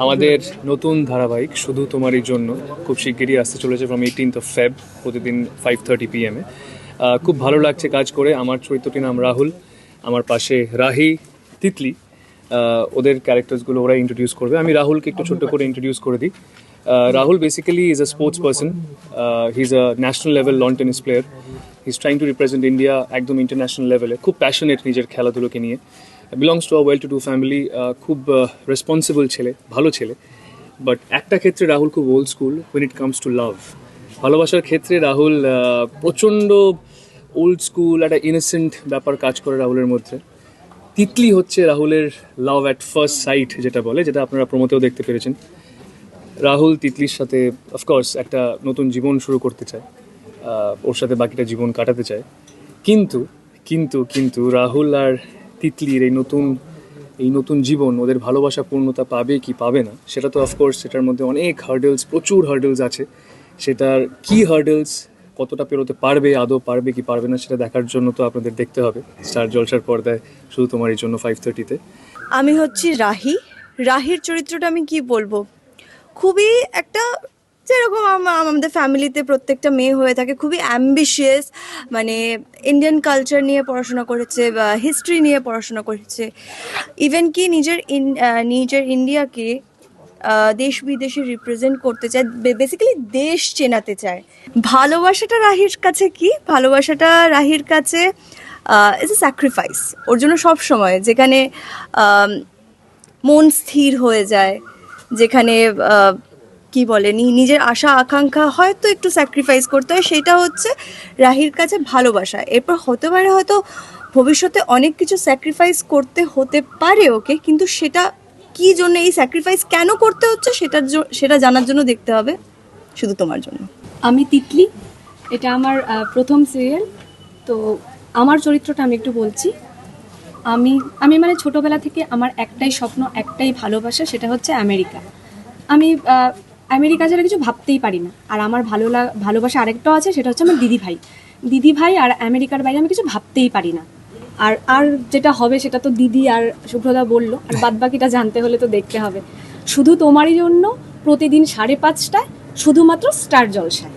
আমাদের নতুন ধারাবাহিক শুধু তোমারই জন্য খুব শিগগিরই আসতে চলেছে ফ্রম 18th of Feb, প্রতিদিন 5:30 PM এ। খুব ভালো লাগছে কাজ করে। আমার চরিত্রটির নাম রাহুল, আমার পাশে রাহি, তিতলি। ওদের ক্যারেক্টার্সগুলো ওরা ইন্ট্রোডিউস করবে। আমি রাহুলকে একটু ছোট্ট করে ইন্ট্রোডিউস করে দিই। Rahul basically is a sports person. He is a national level lawn tennis player. He is trying to represent India একদম ইন্টারন্যাশনাল লেভেলে। খুব প্যাশনেট নিজের খেলাধুলোকে নিয়ে। Belongs to a well to do family. খুব রেসপন্সিবল ছেলে, ভালো ছেলে। বাট একটা ক্ষেত্রে রাহুল খুব old school when it comes to love. ভালোবাসার ক্ষেত্রে রাহুল প্রচণ্ড ওল্ড স্কুল, একটা ইনোসেন্ট ব্যাপার কাজ করে রাহুলের মধ্যে। তিতলি হচ্ছে রাহুলের লাভ অ্যাট ফার্স্ট সাইট যেটা বলে, যেটা আপনারা প্রমোতেও দেখতে পেরেছেন। রাহুল তিতলির সাথে অফকোর্স একটা নতুন জীবন শুরু করতে চায়, ওর সাথে বাকিটা জীবন কাটাতে চায়। কিন্তু কিন্তু কিন্তু রাহুল আর তিতলির এই নতুন জীবন, ওদের ভালোবাসা পূর্ণতা পাবে কি পাবে না, সেটা তো অফকোর্স সেটার মধ্যে অনেক হার্ডেলস, প্রচুর হার্ডেলস আছে। সেটার কি হার্ডেলস, কতটা পেরোতে পারবে, আদৌ পারবে কি পারবে না, সেটা দেখার জন্য তো আপনাদের দেখতে হবে স্টার জলসার পর্দায় শুধু তোমার এই জন্য 5:30-তে। আমি হচ্ছি রাহির চরিত্রটা আমি কি বলবো, খুবই একটা যেরকম আমাদের ফ্যামিলিতে প্রত্যেকটা মেয়ে হয়ে থাকে, খুবই অ্যাম্বিশিয়াস। মানে ইন্ডিয়ান কালচার নিয়ে পড়াশোনা করেছে বা হিস্ট্রি নিয়ে পড়াশোনা করেছে, ইভেন কি নিজের ইন্ডিয়াকে দেশ বিদেশে রিপ্রেজেন্ট করতে চায়, বেসিক্যালি দেশ চেনাতে চায়। ভালোবাসাটা রাহির কাছে কি, ভালোবাসাটা রাহির কাছে ইজ এ স্যাক্রিফাইস। ওর জন্য সব সময় যেখানে মন স্থির হয়ে যায়, যেখানে কি বলে নিজের আশা আকাঙ্ক্ষা হয়তো একটু স্যাক্রিফাইস করতে হয়, সেটা হচ্ছে রাহির কাছে ভালোবাসা। এরপর হতে পারে হয়তো ভবিষ্যতে অনেক কিছু স্যাক্রিফাইস করতে হতে পারে ওকে, কিন্তু সেটা কি জন্য, এই স্যাক্রিফাইস কেন করতে হচ্ছে সেটা জানার জন্য দেখতে হবে শুধু তোমার জন্য। আমি তিতলি, এটা আমার প্রথম সিরিয়াল। তো আমার চরিত্রটা আমি একটু বলছি। আমি মানে ছোটোবেলা থেকে আমার একটাই স্বপ্ন, একটাই ভালোবাসা, সেটা হচ্ছে আমেরিকা। আমি আমেরিকা ছাড়া কিছু ভাবতেই পারি না। আর আমার ভালোবাসা আরেকটাও আছে, সেটা হচ্ছে আমার দিদিভাই। আর আমেরিকার বাইরে আমি কিছু ভাবতেই পারি না। আর যেটা হবে সেটা তো দিদি আর শুভ্রদা বললো, আর বাদবাকিটা জানতে হলে তো দেখতে হবে। শুধু তোমারই জন্য প্রতিদিন 5:30টায় শুধুমাত্র স্টার জলসায়।